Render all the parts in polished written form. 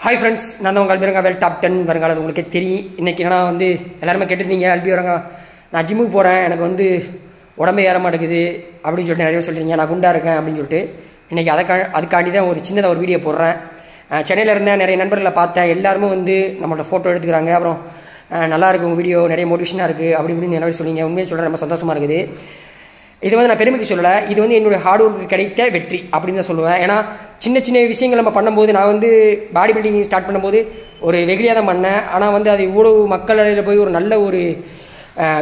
Hi friends, நான் தான் உங்கள் அல்பிரங்காவேல் டாப் 10 வருங்காலம் உங்களுக்கே தெரியும். இன்றைக்கி என்னன்னா எல்லாருமே கேட்டிருந்தீங்க, அல்பிரங்கா நான் ஜிம்முக்கு போகிறேன், எனக்கு உடம்பே ஏற மாட்டேங்குது அப்படின்னு சொல்லிட்டு நிறைய சொல்கிறீங்க. நான் குண்டாக இருக்கேன் அப்படின்னு சொல்லிட்டு இன்றைக்கி அதுக்காண்டி தான் ஒரு சின்னதாக ஒரு வீடியோ போடுறேன். சென்னையில் இருந்தேன், நிறைய நண்பர்களை பார்த்தேன், எல்லாருமே நம்மளோட ஃபோட்டோ எடுத்துக்கிறாங்க. அப்புறம் நல்லா இருக்குது உங்கள் வீடியோ, நிறைய மோட்டிவேஷனாக இருக்குது அப்படி இப்படின்னு நிறைய சொல்லிங்க. உண்மையை சொல்கிறேன், ரொம்ப சந்தோஷமாக இருக்குது. இது நான் பெருமைக்கு சொல்லலை, இது என்னுடைய ஹார்ட் ஒர்க்கு கிடைத்த வெற்றி அப்படின்னு தான் சொல்லுவேன். ஏன்னா சின்ன சின்ன விஷயங்கள் நம்ம பண்ணும்போது, நான் பாடி பில்டிங் ஸ்டார்ட் பண்ணும்போது ஒரு வெகுளியாக தான் பண்ணேன். ஆனால் அது இவ்வளோ மக்கள் இடையில போய் ஒரு நல்ல ஒரு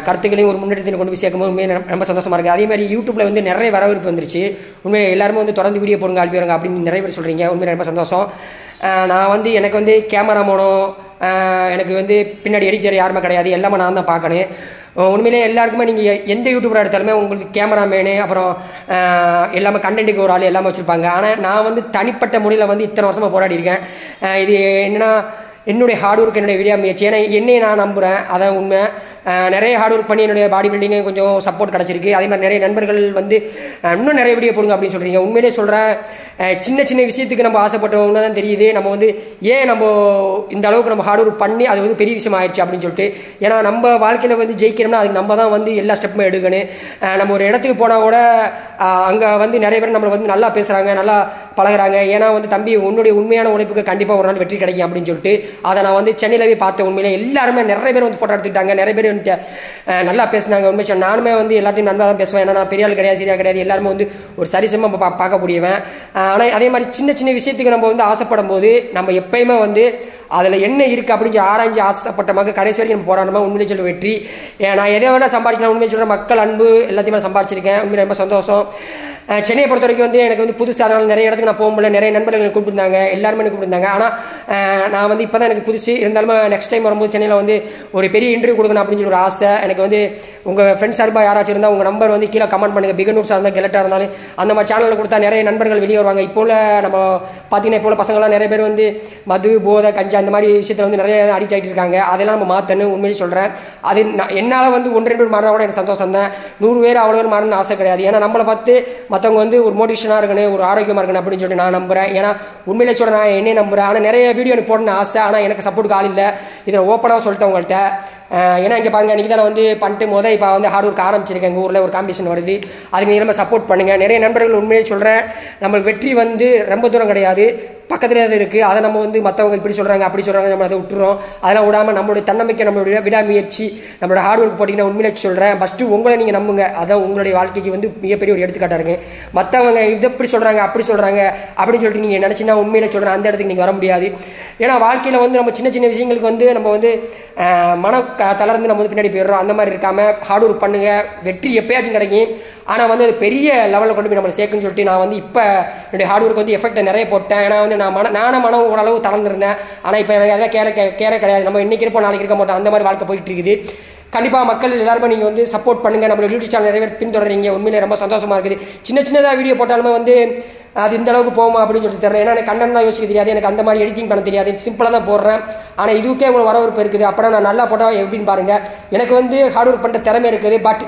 கருத்துக்களையும் ஒரு முன்னேற்றத்தையும் கொண்டு போய் சேர்க்கும்போது உண்மையை ரொம்ப சந்தோஷமாக இருக்குது. அதேமாதிரி யூடியூப்பில் நிறைய வரவேற்பு வந்துருச்சு. உண்மையை எல்லாருமே தொடர்ந்து வீடியோ போடுங்க அல்பிரங்கா அப்படின்னு நிறைய பேர் சொல்கிறீங்க. உண்மையை ரொம்ப சந்தோஷம். நான் எனக்கு கேமராமேனோ எனக்கு பின்னாடி எடிட்டர் யாருமே கிடையாது, எல்லாமே நான் தான் பார்க்கணும். உண்மையிலே எல்லாருக்குமே நீங்கள் எந்த யூடியூபராக எடுத்தாலுமே உங்களுக்கு கேமராமேனு அப்புறம் எல்லாமே கண்டென்ட்டுக்கு ஒரு ஆள் எல்லாமே வச்சுருப்பாங்க. ஆனால் நான் தனிப்பட்ட முறையில் இத்தனை வருஷமாக போராடி இருக்கேன். இது என்னென்னா என்னுடைய ஹார்ட் ஒர்க், என்னுடைய வீடியோ முயற்சி. ஏன்னா என்னையை நான் நம்புகிறேன், அதான் உண்மை. நிறைய ஹார்ட் ஒர்க் பண்ணி என்னுடைய பாடி பில்டிங்கு கொஞ்சம் சப்போர்ட் கிடச்சிருக்கு. அதே மாதிரி நிறைய நண்பர்கள் இன்னும் நிறைய வீடியோ போடுங்க அப்படின்னு சொல்கிறீங்க. உண்மையிலே சொல்கிறேன், சின்ன சின்ன விஷயத்துக்கு நம்ம ஆசைப்பட்டவங்க தான் தெரியுது நம்ம ஏன் நம்ம இந்த அளவுக்கு நம்ம ஹார்ட் ஒர்க் பண்ணி அது பெரிய விஷயம் ஆயிடுச்சு அப்படின்னு சொல்லிட்டு. ஏன்னா நம்ம வாழ்க்கையில் ஜெயிக்கணும்னா அதுக்கு நம்ம தான் எல்லா ஸ்டெப்புமே எடுக்கணும். நம்ம ஒரு இடத்துக்கு போனால் கூட அங்கே நிறைய பேர் நம்மளை நல்லா பேசுகிறாங்க, நல்லா பழகிறாங்க. ஏன்னா தம்பி உன்னுடைய உண்மையான உழைப்புக்கு கண்டிப்பாக ஒரு நாள் வெற்றி கிடைக்கும் அப்படின்னு சொல்லிட்டு அதை நான் சென்னையிலவே பார்த்தேன். உண்மையிலே எல்லாருமே நிறைய பேர் ஃபோட்டோ எடுத்துக்கிட்டாங்க, நிறைய பேர் நல்லா பேசினாங்க. உண்மை நானுமே எல்லாத்தையும் நல்லா தான் பேசுவேன். ஏன்னா நான் பெரிய ஆள் கிடையாது, சரியாக கிடையாது, எல்லாருமே ஒரு சரிசமாக பார்க்கக்கூடியவன். ஆனால் அதே மாதிரி சின்ன சின்ன விஷயத்துக்கு நம்ம ஆசைப்படும் போது நம்ம எப்பயுமே அதில் என்ன இருக்குது அப்படின்னு ஆராய்ச்சி ஆசைப்பட்ட மக்கள் கடைசி வரைக்கும் நம்ம போராடணுமா உண்மையிலே சொல்ல வெற்றி. நான் எதை வேணால் சம்பாதிக்கலாம், உண்மையை சொல்கிற மக்கள் அன்பு எல்லாத்தையுமே சம்பாதிச்சிருக்கேன். உண்மையிலே ரொம்ப சந்தோஷம். சென்னையை பொறுத்த வரைக்கும் எனக்கு புதுசு, அதனால் நிறைய இடத்துக்கு நான் போக முடியல. நிறைய நண்பர்கள் கூப்பிட்டுருந்தாங்க, எல்லாருமே எனக்கு கூப்பிட்டுருந்தாங்க. ஆனால் நான் இப்போ தான் எனக்கு புதுசு. இருந்தாலும் நெக்ஸ்ட் டைம் வரும்போது சென்னையில் ஒரு பெரிய இன்டர்வியூ கொடுக்கணும் அப்படின்னு சொல்லி ஒரு ஆசை எனக்கு. உங்கள் ஃப்ரெண்ட்ஸ் சார்பாக யாராச்சும் இருந்தால் உங்கள் நம்பர் கீழே கமெண்ட் பண்ணுங்கள். பிகனூர்ஸாக இருந்தால் கெலட்டாக இருந்தாலும் அந்த மாதிரி சேனலில் கொடுத்தா நிறைய நண்பர்கள் வெளியே வருவாங்க. இப்போ நம்ம பார்த்தீங்கன்னா இப்போ பசங்களாம் நிறைய பேர் மது போதை கஞ்சா அந்த மாதிரி விஷயத்தில் நிறைய அடிக்ட் ஆகிட்டு இருக்காங்க. அதெல்லாம் நம்ம மாற்றணும். உண்மையிலே சொல்கிறேன், அது என்னால் 1-2 பேர் மாறினா கூட எனக்கு சந்தோஷம் தான். 100 பேர் அவ்வளோ பேர் மாறணும்னு ஆசை கிடையாது. ஏன்னா நம்மளை பார்த்து மற்றவங்க ஒரு மோட்டிவேஷனாக இருக்கணும், ஒரு ஆரோக்கியமாக இருக்கணும் அப்படின்னு சொல்லிட்டு நான் நம்புகிறேன். ஏன்னா உண்மையிலே சொல்கிறேன், நான் என்னையே நம்புகிறேன். ஆனால் நிறைய வீடியோ எனக்கு போடணும்னு ஆசை, ஆனால் எனக்கு சப்போர்ட்டுக்கு ஆள் இல்லை. இதை ஓப்பனாக சொல்லிட்டேன் உங்கள்கிட்ட. ஏன்னா இங்கே பாருங்கள், இன்றைக்கி தான் நான் பண்ணிட்டு இப்போ ஹார்ட் ஒர்க் ஆரம்பிச்சிருக்கேன். எங்கள் ஊரில் ஒரு காம்படிஷன் வருது, அதுக்கு நீங்கள் நம்ம சப்போர்ட் பண்ணுங்கள். நிறைய நண்பர்கள் உண்மையிலே சொல்கிறேன், நம்மளுக்கு வெற்றி ரொம்ப தூரம் கிடையாது, பக்கத்துலேயே தான் இருக்குது. அதை நம்ம மற்றவங்க இப்படி சொல்கிறாங்க அப்படி சொல்கிறாங்க, நம்ம அதை விட்டுறோம். அதெல்லாம் விடாமல் நம்மளுடைய தன்னம்பிக்கை, நம்மளுடைய விடாமுயற்சி, நம்மளோட ஹார்ட் ஒர்க் போட்டிங்கன்னா உண்மையிலே சொல்கிறேன், ஃபஸ்ட்டு உங்களை நீங்கள் நம்புங்க. அதான் உங்களுடைய வாழ்க்கைக்கு மிகப்பெரிய ஒரு எடுத்துக்காட்டாக இருக்குது. மற்றவங்க இது எப்படி சொல்கிறாங்க அப்படி சொல்கிறாங்க அப்படின்னு சொல்லிட்டு நீங்கள் நினச்சின்னா உண்மையிலே சொல்கிறேன், அந்த இடத்துக்கு நீங்கள் வர முடியாது. ஏன்னா வாழ்க்கையில் நம்ம சின்ன சின்ன விஷயங்களுக்கு நம்ம மன தளர்ந்து நம்ம பின்னாடி போயிடுறோம். அந்த மாதிரி இருக்காமல் ஹார்ட் ஒர்க் பண்ணுங்கள், வெற்றி எப்பயாச்சும் கிடைக்கும். ஆனால் அது பெரிய லெவலில் கொண்டு போய் நம்மளை சேர்க்குன்னு சொல்லிட்டு நான் இப்போ என்னுடைய ஹார்ட் ஒர்க் எஃபெக்டை நிறைய போட்டேன். ஏன்னா நானும் மனம் ஓரளவு தளர்ந்துருந்தேன். ஆனால் இப்போ எனக்கு அதெல்லாம் கேர கிடையாது. நம்ம இன்றைக்கி இருப்போம், நாளைக்கு இருக்க மாட்டோம், அந்த மாதிரி வாழ்க்கை போயிட்டு இருக்குது. கண்டிப்பாக மக்கள் எல்லாருமே நீங்கள் சப்போர்ட் பண்ணுங்கள். நம்மளோட யூடியூப் சேனல் நிறைய பேர் பின்தொடர்றீங்க. உண்மையிலே ரொம்ப சந்தோஷமாக இருக்குது. சின்ன சின்னதாக வீடியோ போட்டாலுமே அது இந்த அளவுக்கு போகுமா அப்படின்னு சொல்லிட்டு தெரியல. ஏன்னா எனக்கு கண்டென்ட்லாம் யோசிக்க தெரியாது, எனக்கு அந்த மாதிரி எடிட்டிங் பண்ண தெரியாது, சிம்பிளாக தான் போடுறேன். ஆனால் இதுக்கே இவ்வளோ வரவேற்பு இருக்குது. அப்புறம் நான் நல்லா போட்டால் எப்படின்னு பாருங்கள். எனக்கு ஹார்ட் ஒர்க் பண்ணுற திறமை இருக்குது, பட்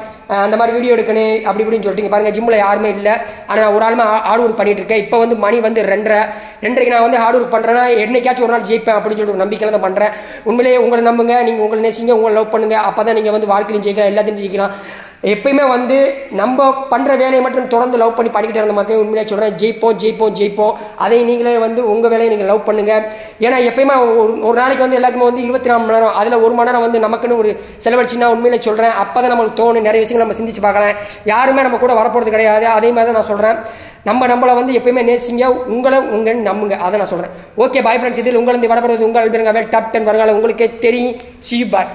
அந்த மாதிரி வீடியோ எடுக்கணும் அப்படி இப்படின்னு சொல்லிட்டு பாருங்கள். ஜிம்மில் யாருமே இல்லை, ஆனால் நான் ஒரு ஆளுமே ஹார்ட் ஒர்க் பண்ணிட்டு இருக்கேன். இப்போ மணி 2:30 நான் ஹார்ட் ஒர்க் பண்ணுறேன்னா என்னைக்காச்சும் ஒரு நாள் ஜெயிப்பேன் அப்படின்னு சொல்லிட்டு ஒரு நம்பிக்கையில் தான் பண்ணுறேன். உண்மையிலேயே உங்களை நம்புங்க, நீங்கள் உங்களை நேசிங்க, உங்களை லவ் பண்ணுங்கள். அப்போ தான் நீங்கள் வாழ்க்கையிலும் ஜெயிக்கலாம், எல்லாத்தையும் ஜெயிக்கலாம். எப்பயுமே நம்ம பண்ணுற வேலையை மட்டும் தொடர்ந்து லவ் பண்ணி பண்ணிக்கிட்டே இருந்த மக்கள் உண்மையிலே சொல்கிறேன், ஜெயிப்போம் ஜெயிப்போம் ஜெயிப்போம். அதை நீங்களே உங்கள் வேலையை நீங்கள் லவ் பண்ணுங்கள். ஏன்னா எப்பயுமே ஒரு நாளைக்கு எல்லாருக்குமே 24 மணி நேரம், அதில் 1 மணி நேரம் நமக்குன்னு ஒரு செலவழிச்சுன்னா உண்மையிலே சொல்கிறேன், அப்போ தான் நம்மளுக்கு தோணும், நிறைய விஷயங்கள் நம்ம சிந்திச்சு பார்க்கலாம். யாருமே நம்ம கூட வரப்போகிறது கிடையாது. அதே மாதிரி தான் நான் சொல்கிறேன், நம்மளை எப்பயுமே நேசிங்க, உங்களை நம்புங்க. அதை நான் சொல்கிறேன். ஓகே பாய் ஃப்ரெண்ட்ஸ், இதில் உங்களை விடப்படுவது உங்கள் அல்பிரங்காவேல் டாப் 10 வருங்காலம் உங்களுக்கே தெரியும். See you, bye.